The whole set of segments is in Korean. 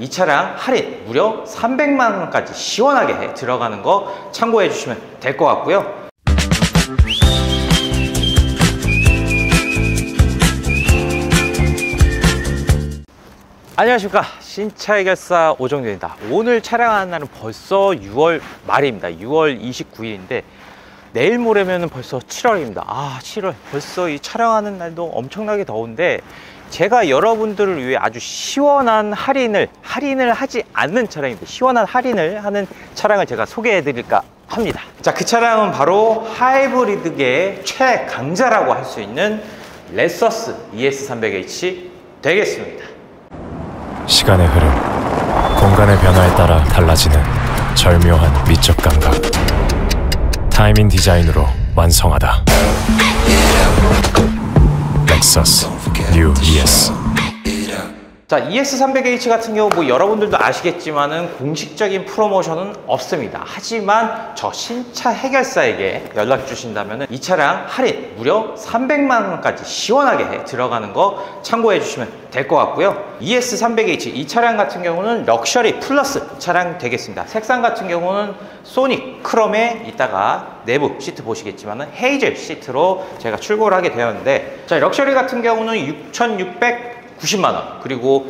이 차량 할인 무려 300만 원까지 시원하게 들어가는 거 참고해 주시면 될 것 같고요. 안녕하십니까, 신차 해결사 오정준입니다. 오늘 촬영하는 날은 벌써 6월 말입니다. 6월 29일인데 내일 모레면 벌써 7월입니다. 7월 벌써 이 촬영하는 날도 엄청나게 더운데, 제가 여러분들을 위해 아주 시원한 할인을 하지 않는 차량인데, 시원한 할인을 하는 차량을 제가 소개해 드릴까 합니다. 자, 그 차량은 바로 하이브리드계의 최강자라고 할 수 있는 레서스 ES300h 되겠습니다. 시간의 흐름, 공간의 변화에 따라 달라지는 절묘한 미적 감각. 타이밍 디자인으로 완성하다. 렉서스 뉴 ES. 자, ES300h 같은 경우 뭐 여러분들도 아시겠지만은 공식적인 프로모션은 없습니다. 하지만 저 신차 해결사에게 연락 주신다면 이 차량 할인 무려 300만 원까지 시원하게 들어가는 거 참고해 주시면 될 것 같고요. ES300h 이 차량 같은 경우는 럭셔리 플러스 차량 되겠습니다. 색상 같은 경우는 소닉 크롬에 이따가 내부 시트 보시겠지만은 헤이즐 시트로 제가 출고를 하게 되었는데, 자, 럭셔리 같은 경우는 6,690만 원, 그리고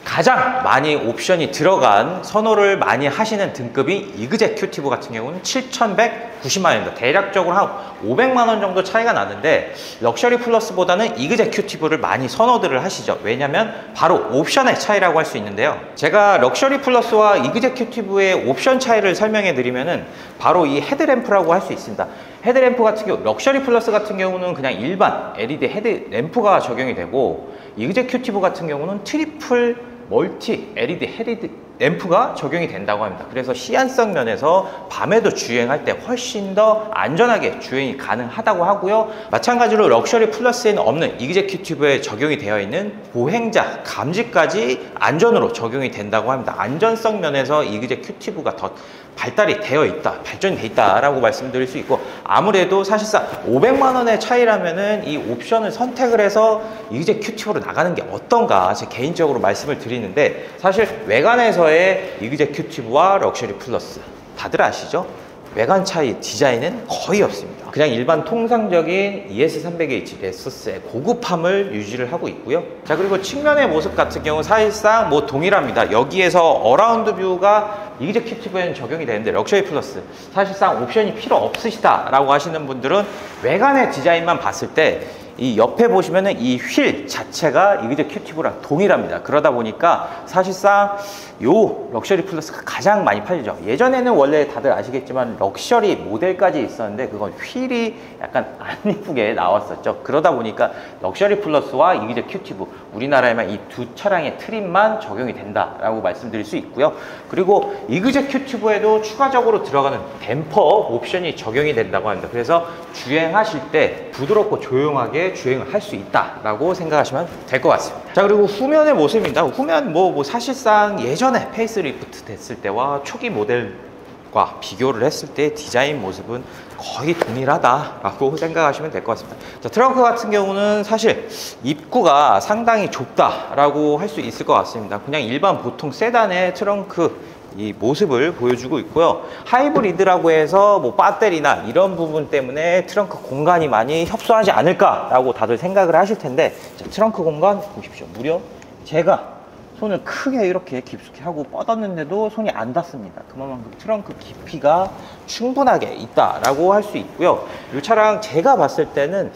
가장 많이 옵션이 들어간 선호를 많이 하시는 등급인 이그제큐티브 같은 경우는 7,190만 원입니다. 대략적으로 한 500만 원 정도 차이가 나는데, 럭셔리 플러스보다는 이그제큐티브를 많이 선호들을 하시죠. 왜냐면 바로 옵션의 차이라고 할 수 있는데요. 제가 럭셔리 플러스와 이그제큐티브의 옵션 차이를 설명해 드리면은 바로 이 헤드램프라고 할 수 있습니다. 헤드램프 같은 경우, 럭셔리 플러스 같은 경우는 그냥 일반 LED 헤드램프가 적용이 되고, 이그제큐티브 같은 경우는 트리플 멀티 LED 헤드램프가 적용이 된다고 합니다. 그래서 시안성 면에서 밤에도 주행할 때 훨씬 더 안전하게 주행이 가능하다고 하고요. 마찬가지로 럭셔리 플러스에는 없는 이그제큐티브에 적용이 되어 있는 보행자 감지까지 안전으로 적용이 된다고 합니다. 안전성 면에서 이그제큐티브가 더 발달이 되어 있다, 발전이 돼 있다라고 말씀드릴 수 있고, 아무래도 사실상 500만 원의 차이라면은 이 옵션을 선택을 해서 이그제큐티브로 나가는 게 어떤가 제 개인적으로 말씀을 드리는데, 사실 외관에서의 이그제큐티브와 럭셔리 플러스 다들 아시죠? 외관 차이 디자인은 거의 없습니다. 그냥 일반 통상적인 ES300h 레서스의 고급함을 유지를 하고 있고요. 자, 그리고 측면의 모습 같은 경우 사실상 뭐 동일합니다. 여기에서 어라운드 뷰가 이그제큐티브에는 적용이 되는데, 럭셔리 플러스 사실상 옵션이 필요 없으시다 라고 하시는 분들은 외관의 디자인만 봤을 때 이 옆에 보시면은 이 휠 자체가 이그제큐티브랑 동일합니다. 그러다 보니까 사실상 요 럭셔리 플러스가 가장 많이 팔리죠. 예전에는 원래 다들 아시겠지만 럭셔리 모델까지 있었는데 그건 휠이 약간 안 이쁘게 나왔었죠. 그러다 보니까 럭셔리 플러스와 이그제큐티브, 우리나라에만 이 두 차량의 트림만 적용이 된다라고 말씀드릴 수 있고요. 그리고 이그제큐티브에도 추가적으로 들어가는 댐퍼 옵션이 적용이 된다고 합니다. 그래서 주행하실 때 부드럽고 조용하게 주행을 할 수 있다라고 생각하시면 될 것 같습니다. 자, 그리고 후면의 모습입니다. 후면 뭐 사실상 예전에 페이스리프트 됐을 때와 초기 모델과 비교를 했을 때 디자인 모습은 거의 동일하다라고 생각하시면 될 것 같습니다. 자, 트렁크 같은 경우는 사실 입구가 상당히 좁다라고 할 수 있을 것 같습니다. 그냥 일반 보통 세단의 트렁크 이 모습을 보여주고 있고요. 하이브리드라고 해서 뭐 배터리나 이런 부분 때문에 트렁크 공간이 많이 협소하지 않을까라고 다들 생각을 하실 텐데, 자, 트렁크 공간 보십시오. 무려 제가 손을 크게 이렇게 깊숙이 하고 뻗었는데도 손이 안 닿습니다. 그만큼 트렁크 깊이가 충분하게 있다라고 할 수 있고요. 이 차량 제가 봤을 때는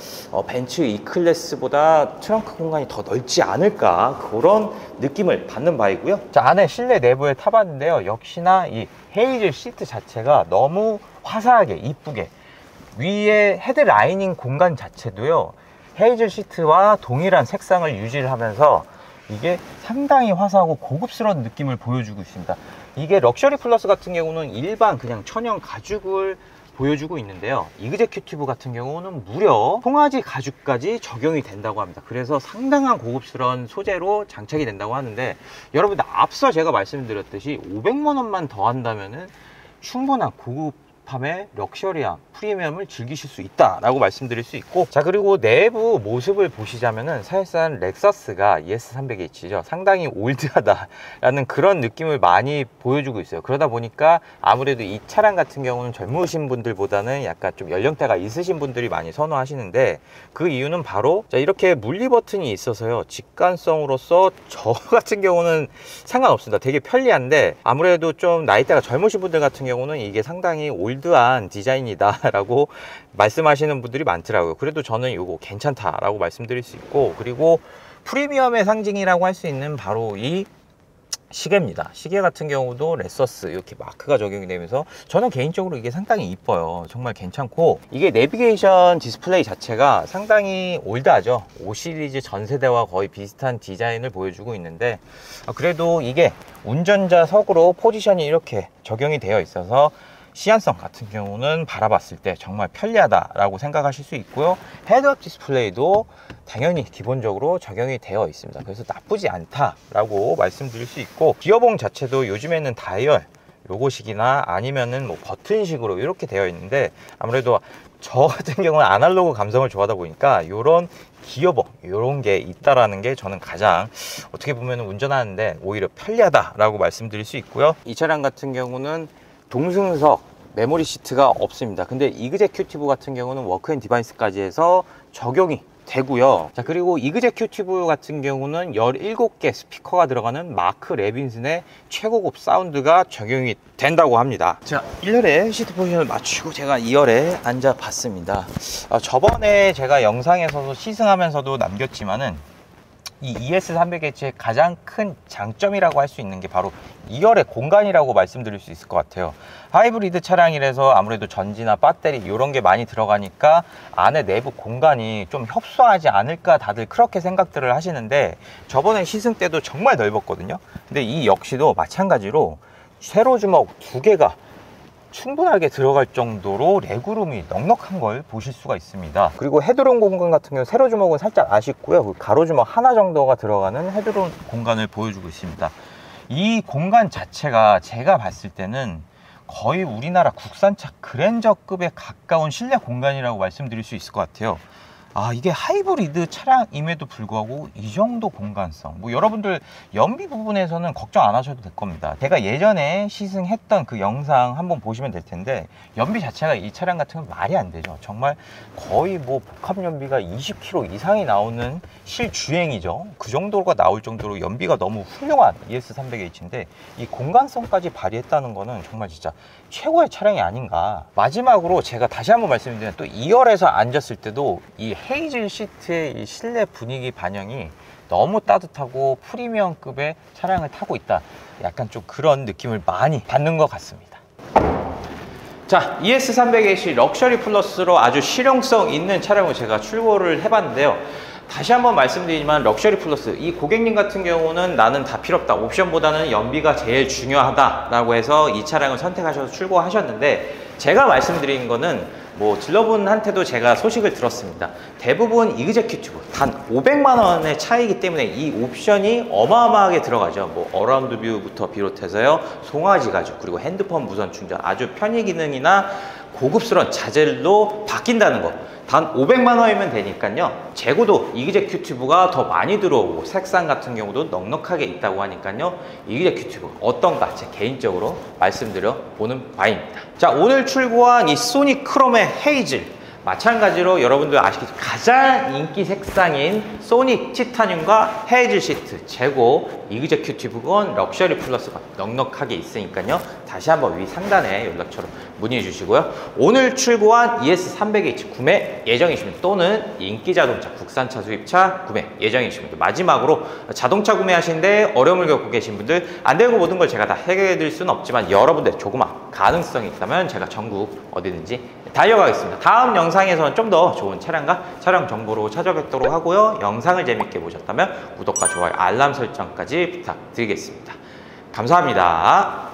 벤츠 E클래스보다 트렁크 공간이 더 넓지 않을까, 그런 느낌을 받는 바이고요. 자, 안에 실내 내부에 타봤는데요. 역시나 이 헤이즐 시트 자체가 너무 화사하게 이쁘게, 위에 헤드 라이닝 공간 자체도요 헤이즐 시트와 동일한 색상을 유지를 하면서 이게 상당히 화사하고 고급스러운 느낌을 보여주고 있습니다. 이게 럭셔리 플러스 같은 경우는 일반 그냥 천연 가죽을 보여주고 있는데요, 이그제큐티브 같은 경우는 무려 송아지 가죽까지 적용이 된다고 합니다. 그래서 상당한 고급스러운 소재로 장착이 된다고 하는데, 여러분들 앞서 제가 말씀드렸듯이 500만 원만 더 한다면은 충분한 고급 밤에 럭셔리함, 프리미엄을 즐기실 수 있다라고 말씀드릴 수 있고, 자 그리고 내부 모습을 보시자면은 사실상 렉서스가 ES300H죠. 상당히 올드하다라는 그런 느낌을 많이 보여주고 있어요. 그러다 보니까 아무래도 이 차량 같은 경우는 젊으신 분들보다는 약간 좀 연령대가 있으신 분들이 많이 선호하시는데, 그 이유는 바로 자 이렇게 물리 버튼이 있어서요, 직관성으로서 저 같은 경우는 상관없습니다. 되게 편리한데 아무래도 좀 나이대가 젊으신 분들 같은 경우는 이게 상당히 올드한 디자인이다 라고 말씀하시는 분들이 많더라고요. 그래도 저는 이거 괜찮다 라고 말씀드릴 수 있고, 그리고 프리미엄의 상징이라고 할 수 있는 바로 이 시계입니다. 시계 같은 경우도 레서스 이렇게 마크가 적용이 되면서 저는 개인적으로 이게 상당히 이뻐요. 정말 괜찮고, 이게 내비게이션 디스플레이 자체가 상당히 올드하죠. 5 시리즈 전 세대와 거의 비슷한 디자인을 보여주고 있는데, 그래도 이게 운전자석으로 포지션이 이렇게 적용이 되어 있어서 시안성 같은 경우는 바라봤을 때 정말 편리하다라고 생각하실 수 있고요. 헤드업 디스플레이도 당연히 기본적으로 적용이 되어 있습니다. 그래서 나쁘지 않다라고 말씀드릴 수 있고, 기어봉 자체도 요즘에는 다이얼 요거식이나 아니면은 뭐 버튼식으로 이렇게 되어 있는데, 아무래도 저 같은 경우는 아날로그 감성을 좋아하다 보니까 요런 기어봉 요런 게 있다라는 게 저는 가장 어떻게 보면 운전하는데 오히려 편리하다라고 말씀드릴 수 있고요. 이 차량 같은 경우는 동승석 메모리 시트가 없습니다. 근데 이그제큐티브 같은 경우는 워크앤디바이스까지 해서 적용이 되고요. 자 그리고 이그제큐티브 같은 경우는 17개 스피커가 들어가는 마크 레빈슨의 최고급 사운드가 적용이 된다고 합니다. 자 1열에 시트 포지션을 맞추고 제가 2열에 앉아 봤습니다. 저번에 제가 영상에서도 시승하면서도 남겼지만은 이 ES300H의 가장 큰 장점이라고 할 수 있는 게 바로 2열의 공간이라고 말씀드릴 수 있을 것 같아요. 하이브리드 차량이라서 아무래도 전지나 배터리 이런 게 많이 들어가니까 안에 내부 공간이 좀 협소하지 않을까 다들 그렇게 생각들을 하시는데, 저번에 시승 때도 정말 넓었거든요. 근데 이 역시도 마찬가지로 세로 주먹 2개가 충분하게 들어갈 정도로 레그룸이 넉넉한 걸 보실 수가 있습니다. 그리고 헤드룸 공간 같은 경우 세로 주먹은 살짝 아쉽고요. 가로 주먹 하나 정도가 들어가는 헤드룸 공간을 보여주고 있습니다. 이 공간 자체가 제가 봤을 때는 거의 우리나라 국산차 그랜저급에 가까운 실내 공간이라고 말씀드릴 수 있을 것 같아요. 이게 하이브리드 차량임에도 불구하고 이 정도 공간성, 뭐 여러분들 연비 부분에서는 걱정 안 하셔도 될 겁니다. 제가 예전에 시승했던 그 영상 한번 보시면 될 텐데, 연비 자체가 이 차량 같은 건 말이 안 되죠. 정말 거의 뭐 복합 연비가 20km 이상이 나오는 실주행이죠. 그 정도가 나올 정도로 연비가 너무 훌륭한 ES300H인데 이 공간성까지 발휘했다는 거는 정말 진짜 최고의 차량이 아닌가. 마지막으로 제가 다시 한번 말씀드리면, 또 2열에서 앉았을 때도 이 헤이즐 시트의 이 실내 분위기 반영이 너무 따뜻하고 프리미엄급의 차량을 타고 있다, 약간 좀 그런 느낌을 많이 받는 것 같습니다. 자, ES300H 럭셔리 플러스로 아주 실용성 있는 차량을 제가 출고를 해봤는데요. 다시 한번 말씀드리지만 럭셔리 플러스, 이 고객님 같은 경우는 나는 다 필요 없다, 옵션보다는 연비가 제일 중요하다 라고 해서 이 차량을 선택하셔서 출고하셨는데, 제가 말씀드린 거는 뭐 딜러분한테도 제가 소식을 들었습니다. 대부분 이그제큐티브 단 500만 원의 차이기 때문에 이 옵션이 어마어마하게 들어가죠. 뭐 어라운드 뷰부터 비롯해서요, 송아지 가죽, 그리고 핸드폰 무선 충전, 아주 편의 기능이나 고급스러운 자재로 바뀐다는 거, 단 500만 원이면 되니까요. 재고도 이그제큐티브가 더 많이 들어오고 색상 같은 경우도 넉넉하게 있다고 하니까요. 이그제큐티브 어떤가 제 개인적으로 말씀드려 보는 바입니다. 자, 오늘 출고한 이 소니 크롬의 헤이즐, 마찬가지로 여러분들 아시겠지만 가장 인기 색상인 소니 티타늄과 헤이즐 시트 재고, 이그제큐티브건 럭셔리 플러스건 넉넉하게 있으니까요. 다시 한번 위 상단에 연락처로 문의해 주시고요. 오늘 출고한 ES300H 구매 예정이시면, 또는 인기 자동차 국산차 수입차 구매 예정이신 분들, 마지막으로 자동차 구매하시는데 어려움을 겪고 계신 분들, 안 되고 모든 걸 제가 다 해결해 드릴 수는 없지만 여러분들 조그마 가능성이 있다면 제가 전국 어디든지 달려가겠습니다. 다음 영상에서는 좀 더 좋은 차량과 차량 정보로 찾아뵙도록 하고요. 영상을 재밌게 보셨다면 구독과 좋아요, 알람 설정까지 부탁드리겠습니다. 감사합니다.